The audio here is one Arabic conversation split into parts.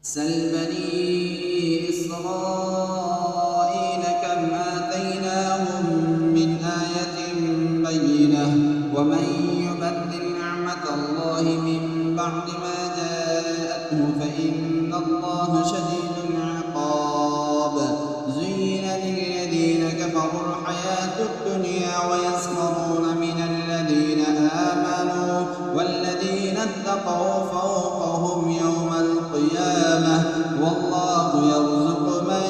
سل بني إسرائيل كم آتيناهم من آية بينة ومن يبدل نعمة الله من بعد ما جاءته فإن الله شديد العقاب. زين للذين كفروا الحياة الدنيا ويسخرون من الذين آمنوا والذين اتقوا فوقهم يوم القيامة والله يرزق من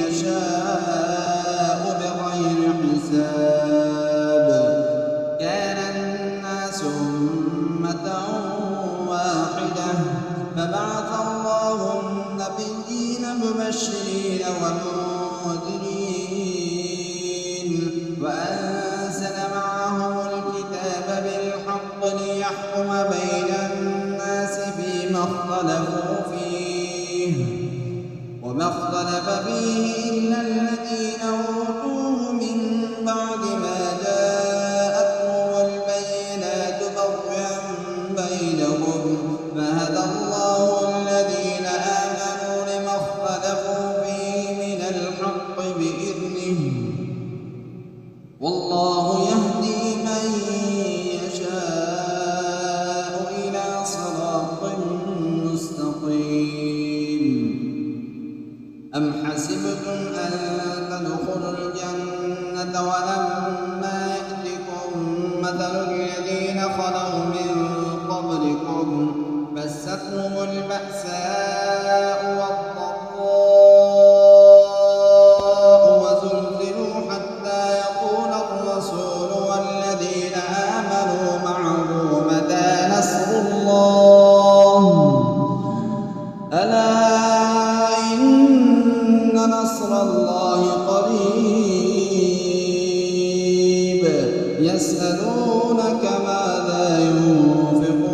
يشاء بغير حساب. كان الناس أمة واحدة فبعث الله النبيين مبشرين ومنذرين وأنزل معهم الكتاب بالحق ليحكم بين الناس فيما اختلفوا فيه وما اختلف فيه إلا الذين أوتوه من بعد ما جاءتهم البينات بغيا بينهم فهدى الله الذين آمنوا لما اختلفوا فيه من الحق بإذنه والله يهدي من يشاء إلى صراط مستقيم. أم حسبتم أن تدخلوا الجنة ولما يأتكم مثل الذين خلوا من قبلكم مستهم البأساء والضراء وزلزلوا حتى يقول الرسول والذين آمنوا معه متى نصر الله ألا إن نصر الله قريب. يسألونك ماذا ينفقون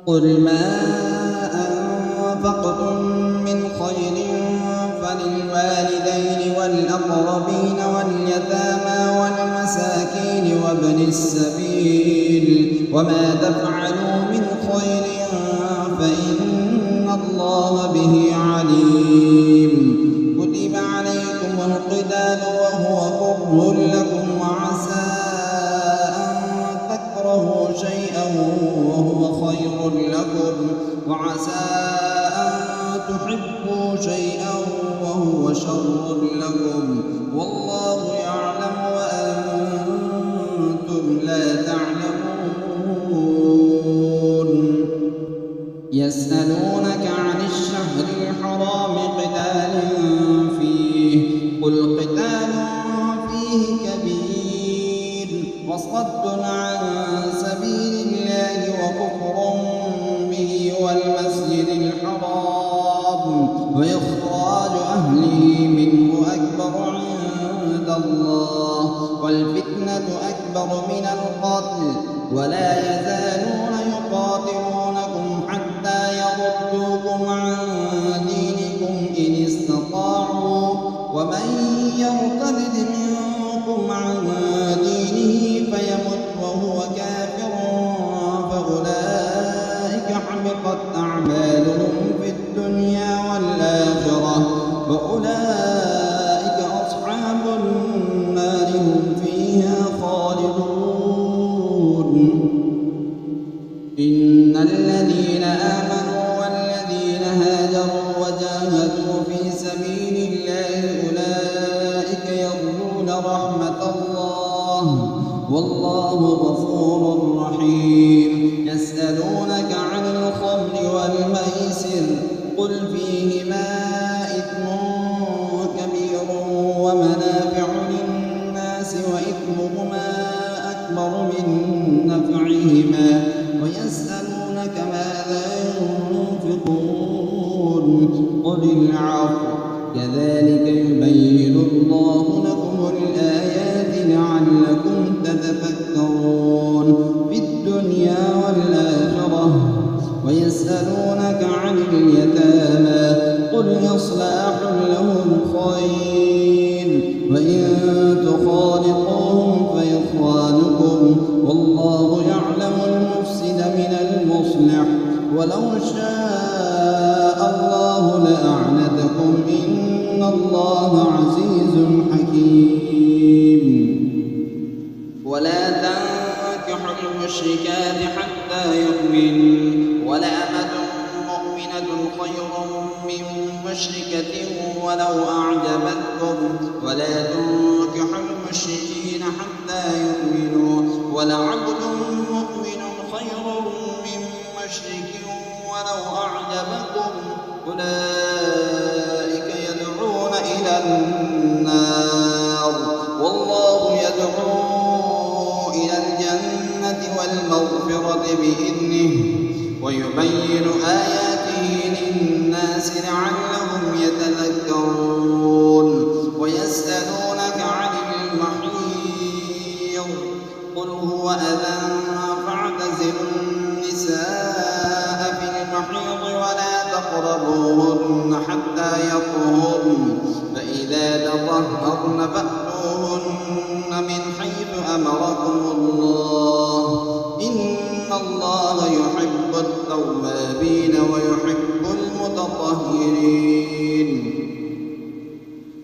قل ما أنفقتم من خير فللوالدين والأقربين واليتامى والمساكين وابن السبيل وما تفعلوا من خير فإن الله به عليم. كتب عليكم القتال وهو كره لكم وعسى أن تكرهوا شيئا وهو خير لكم وعسى أن تحبوا شيئا وهو شر لكم والله يعلم وأنتم لا تعلمون. يسألونك عن الشهر الحرام قتال فيه قل قتال فيه كبير وصد عن سبيل الله وكفر به والمسجد الحرام وإخراج أهله منه أكبر عند الله والفتنة أكبر من القتل ولا يزالون يقاتلونكم حتى يردوكم عن دينكم إن استطاعوا ومن يرتد منكم عن دينه فيمت وهو كافر فأولئك حبطت أعمالهم في الدنيا والآخرة وأولئك أصحاب النار هم فيها خالدون. إن الذين آمنوا والذين هاجروا وجاهدوا في سبيل الله أولئك يرجون رحمة الله والله غفور رحيم. يسألونك عن الخمر والميسر قل فيهما إثم كبير ومنافع للناس وإثمهما أكبر من نفعهما ويسألونك ماذا ينفقون قل العفو كذلك يبين الله لكم الآيات لعلكم تتفكرون في الدنيا والآخرة. ويسألونك عن اليتامى قل إصلاح لهم خير وإن تخالطوهم فإخوانكم والله يعلم المفسد من المصلح يصلح ولو شاء الله لأعنتكم إن الله عزيز حكيم ولا تنكحوا المشركات حتى يؤمنوا ولأمة مؤمنة خير من مشركة ولو أعجبتكم ولا تنكحوا المشركين حتى يؤمنوا ولعبد مؤمن خير من مشرك ولو أعجبكم أولئك يدعون إلى النار والله يدعو إلى الجنة والمغفرة بإذنه ويبين آياته للناس لعلهم يتذكرون ويسألونك عن المحيض قل هو أذى فاعتزلوا النساء في المحيض ولا تقربوهن حتى يطهرن فإذا تطهرن فأتوهن من حيث أمركم الله إن الله يحب التوابين ويحب المتطهرين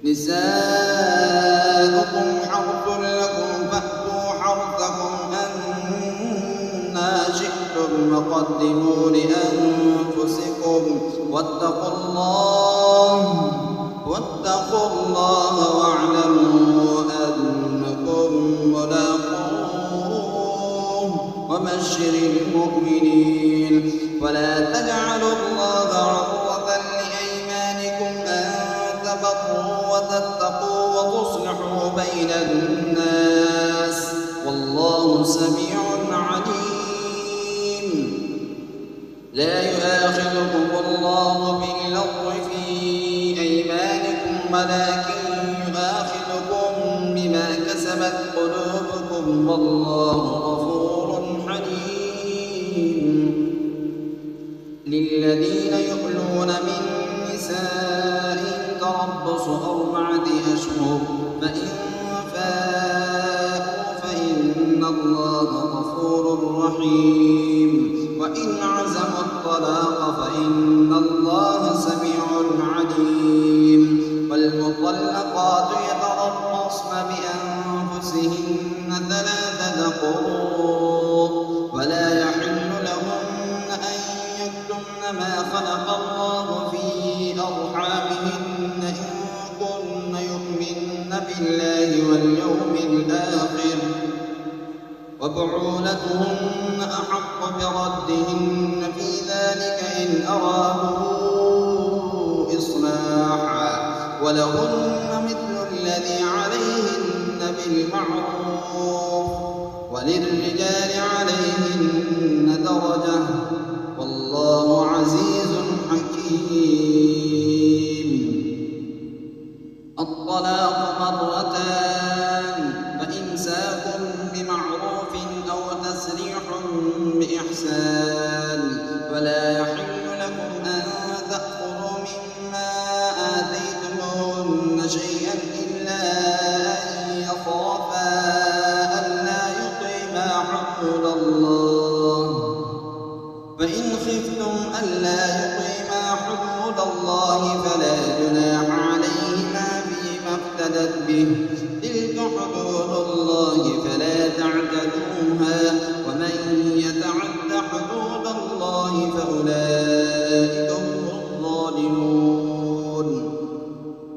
نساؤكم حرث لكم فأتوا حرثكم أنى شئتم وقدموا لأنفسكم واتقوا الله واعلموا أنكم ملاقوه وبشر المؤمنين ولا تجعلوا الله عرضة لأيمانكم أن تبروا وتتقوا وتصلحوا بين الناس والله سميع عليم لا يؤاخذكم الله باللغو في أيمانكم ولكن يؤاخذكم بما كسبت قلوبكم والله غفور حليم للذين يؤلون من نسائهم تربص 4 أشهر فإن فاءوا فإن الله غفور رحيم وإن عزموا الطلاق فإن الله سميع عليم والمطلقات يتربصن بأنفسهن 3 قروء ولا يحل لهن أن يكتمن ما خلق الله في أرحامهن إن كن يؤمن بالله واليوم الآخر وبعولتهن أحق بردهن في ذلك إن أرادوا إصلاحا ولهن مثل الذي عليهن بالمعروف وللرجال عليهن درجة والله عزيز حكيم الطلاق 2 فإمساك بمعروف أو تسريح بإحسان ولا يحل لكم أن تأخذوا مما آتيتموهن شيئا إلا أن يخافا ألا يقيما حدود الله فإن خفتم ألا يقيما حدود الله فلا جناح عليهما فيما افتدت به تلك حدود الله فلا تعتدوها ومن يتعد حدود الله فأولئك هم الظالمون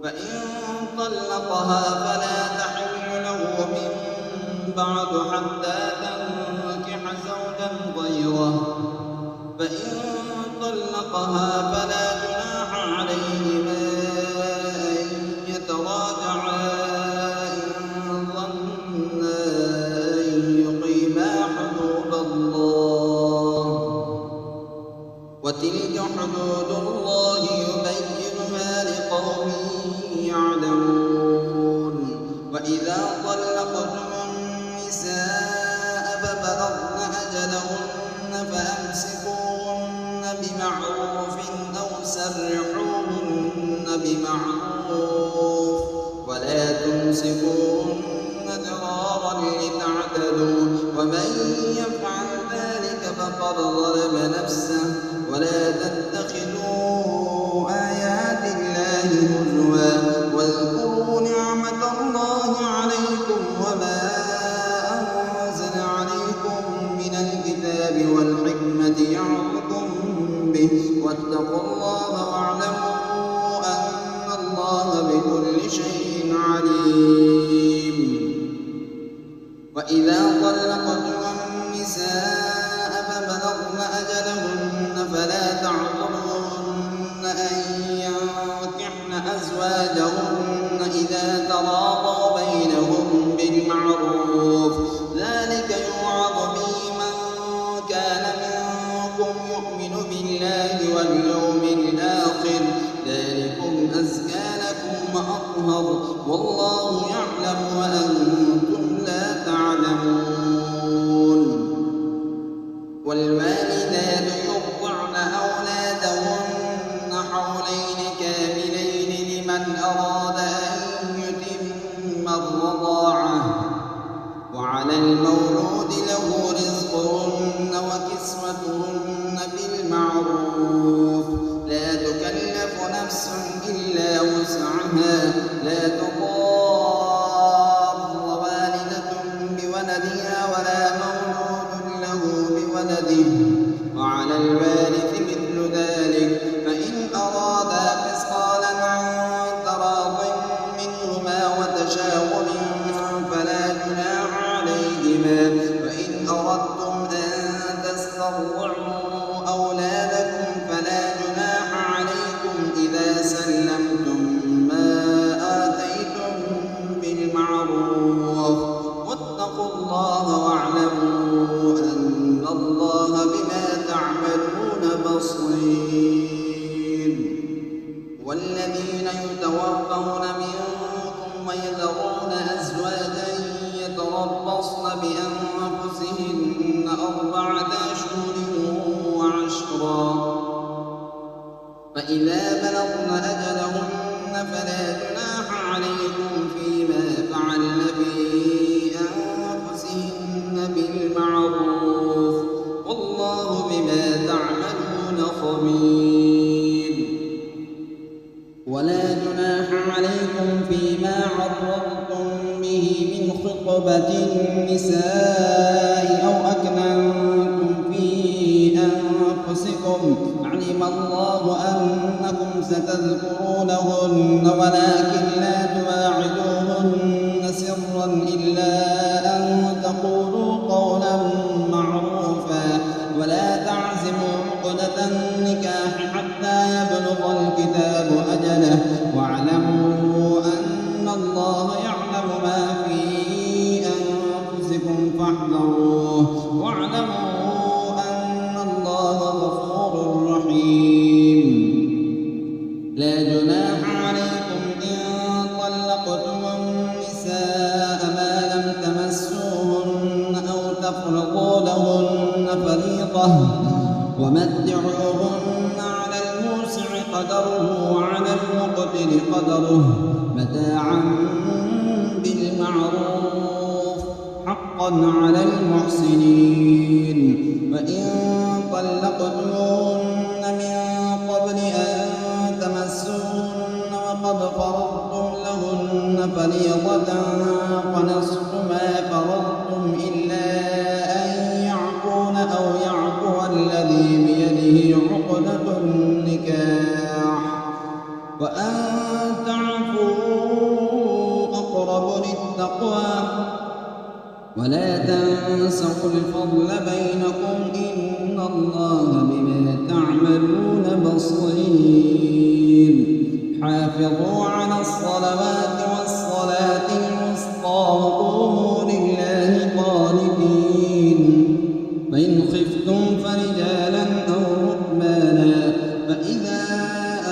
فإن طلقها فلا تحل له من بعد حتى تنكح زوجا غيره فإن طلقها فلا جناح عليهما أن يتراجعا إن ظنا أن يقيما حدود الله وتلك حدود الله يبينها لقوم يعلمون وإذا طلقتم النساء فبلغن أجلهن فأمسكوهن بمعروف أو سرحوهن بمعروف ولا تمسكوهن ضرارا لتعتدوا ومن يفعل ذلك فقد ظلم نفسه ولا تتخذوا آيات الله هزوا واذكروا نعمة الله عليكم وما أنزل عليكم من الكتاب والحكمة يعظكم به واتقوا الله واعلموا أن الله بكل شيء عليم. وإذا طلقتم النساء فبلغن أجلهن فلا تعضلوهن أن ينكحن أزواجهن إذا تراضوا بينهم بالمعروف ذلك يوعظ به من كان منكم يؤمن بالله واليوم الآخر ذلكم أزكى لكم وأطهر والله يعلم وأنتم لا تعلمون. والوالدات يرضعن أولادهن حولين كاملين لمن أراد أن يتم الرضاعة وعلى المولود له رزقهن وكسوتهن بالمعروف لا تكلف نفس إلا وسعها لا تضار والدة بولدها ولا مولود له بولده وعلى الوارث مثل ذلك فإن أرادا فصالا عن تراض منهما وتشاور فلا جناح عليهما وإن أردتم أن تسترضعوا أولادكم فلا جناح عليكم إذا سلمتم ما آتيتم بالمعروف واتقوا الله واعلموا أن الله بما تعملون بصير. والذين يتوفون منكم ويذرون أزواجا يتربصن بأنفسهن 4 أشهر وعشرا فإذا بلغن أجلهن فلا جناح عليكم فيما فعلن في أنفسهن بالمعروف والله بما تعملون خبير. ولا جناح عليكم فيما عرضتم به من خطبة النساء أو أكننتم في أنفسكم علم الله أنكم ستذكرونهن ولكن لا تواعدوهن سرا إلا أن تقولوا قولا معروفا ولا تعزموا عقدة النكاح حتى يبلغ الكتاب أجله واعلموا أن الله يعلم ما في أنفسكم فاحذروه واعلموا أن الله غفور رحيم. لا جناح عليكم إن طلقتم النساء ما لم تمسوهن أو تفرضوا لهن فريضة ومتعوهن على الموسع قدره وعلى المقتر قدره متاعا بالمعروف حقا على المحسنين. وإن طلقتموهن من قبل أن تمسوهن وقد فرضتم لهن فريضة فنصف ما فرضتم إلا أن يعفون أو يعفو الذي بيده عقدة النكاح وأن تعفوا أقرب للتقوى ولا تنسوا الفضل بينكم إن الله بما تعملون بصير. حافظوا على الصلوات والصلاة الوسطى وقوموا لله قانتين. فإن خفتم فرجالا أو ركبانا فإذا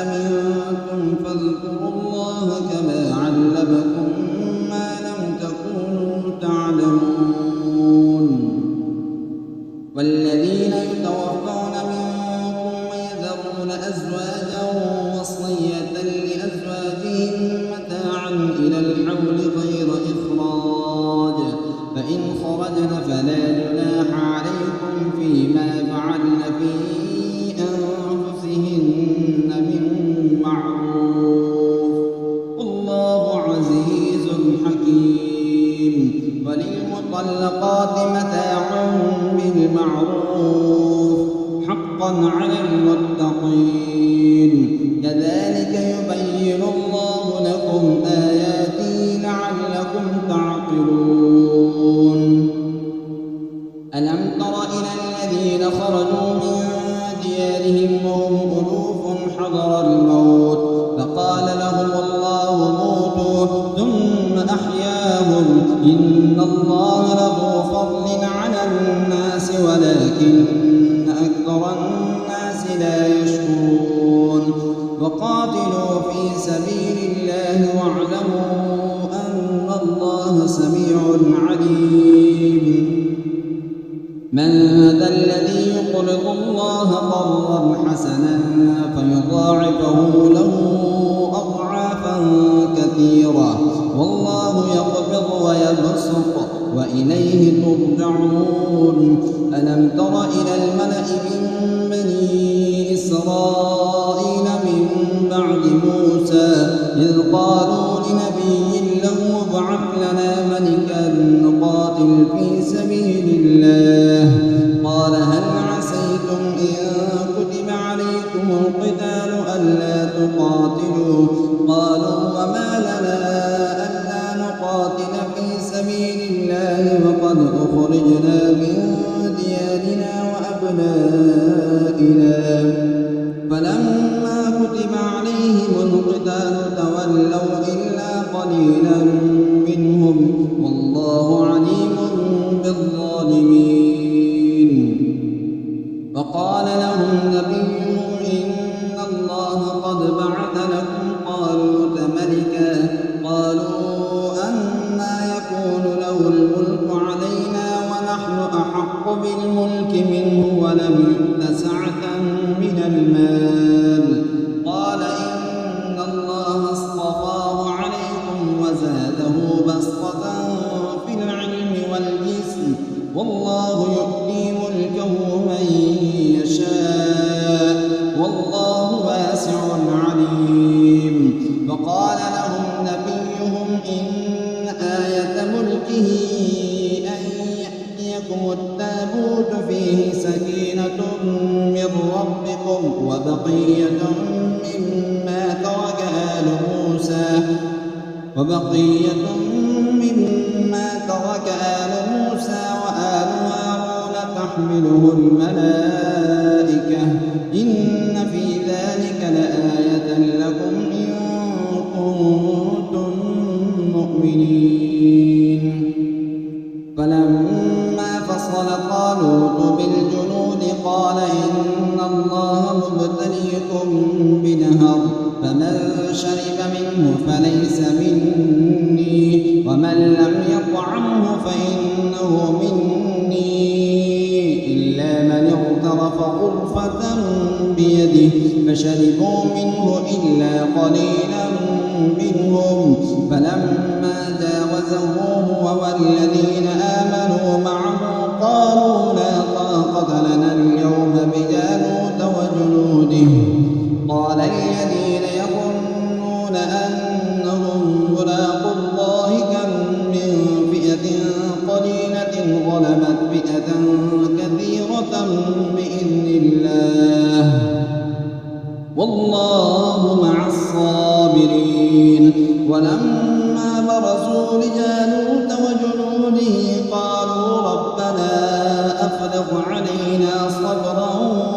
أمنتم فاذكروا الله كما علمكم ما لم تكونوا تعلمون. والذين يتوفون منكم ويذرون أزواجا حقا على المتقين كذلك يبين الله لكم آياته لعلكم تعقلون ألم تر إلى الذين خرجوا من ديارهم وهم ألوف حذر الموت فقال لهم الله موتوا ثم أحياهم إن الله له فضل على الناس ولكن أكثر الناس لا يشكرون وقاتلوا في سبيل الله واعلموا أن الله سميع عليم من ذا الذي يقرض الله قرضا حسنا فيضاعفه له أضعافا كثيرة والله يقبض ويبسط وإليه ترجعون ألم تر إلى الملأ من بني إسرائيل من بعد موسى إذ قالوا لنبي له ابعث لنا ملكا نقاتل في سبيل الله قال هل عسيتم إن كتب عليكم القتال ألا تقاتلوا قالوا وما لنا ألا نقاتل في سبيل الله وقد أخرجنا من ديارنا وأبنائنا فلما كتب عليهم القتال تولوا إلا قليلا منهم والله عليم بالظالمين وقال لهم نبيهم إن الله قد بعث لكم طالوت ملكا قالوا أنى يكون له الملك علينا ونحن أحق بالملك منه ولم يؤت سعة من المال قال إن الله اصطفاه عليكم وزاده بسطة في العلم والجسم والله يؤتي ملكه من يشاء والله واسع عليم وقال لهم نبيهم إن آية ملكه أن يأتيكم التابوت فيه سكينة من ربكم وبقية مما ترك آل موسى وآل هارون تحمله الملائكة إن في ذلك لآية لكم إن كنتم مؤمنين فلما فصل طالوت بالجنود قال إن الله مبتليكم بنهر فمن شرب منه فليس مني ومن لم يطعمه فإنه مني إلا من اغترف غرفة بيده فشربوا منه إلا قليلا منهم فلما جاوزه هو والذين آمنوا معه قالوا لا طاقة لنا اليوم بجالوت وجنوده قال الذين يظنون أنهم ملاقو الله كم من فئة قليلة غلبت فئة كثيرة بإذن الله والله مع الصابرين ولما برزوا لجالوت وجنوده قالوا ربنا أفرغ علينا صبرا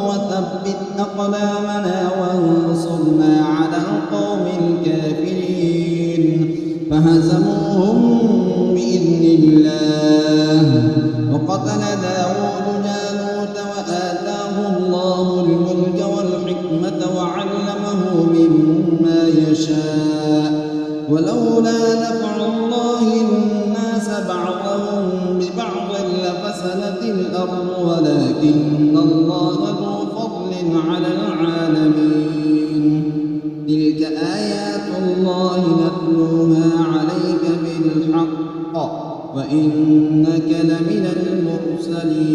وثبت أقدامنا وانصرنا على القوم الكافرين فهزموهم بإذن الله وقتل داود جالوت وآتاه الله الملك والحكمة وعلمه مما يشاء ولولا دفع الله الناس بعضهم ببعض لفسدت الأرض ولكن الله ذو فضل على العالمين تلك آيات الله نتلوها عليك بالحق وإنك لمن المرسلين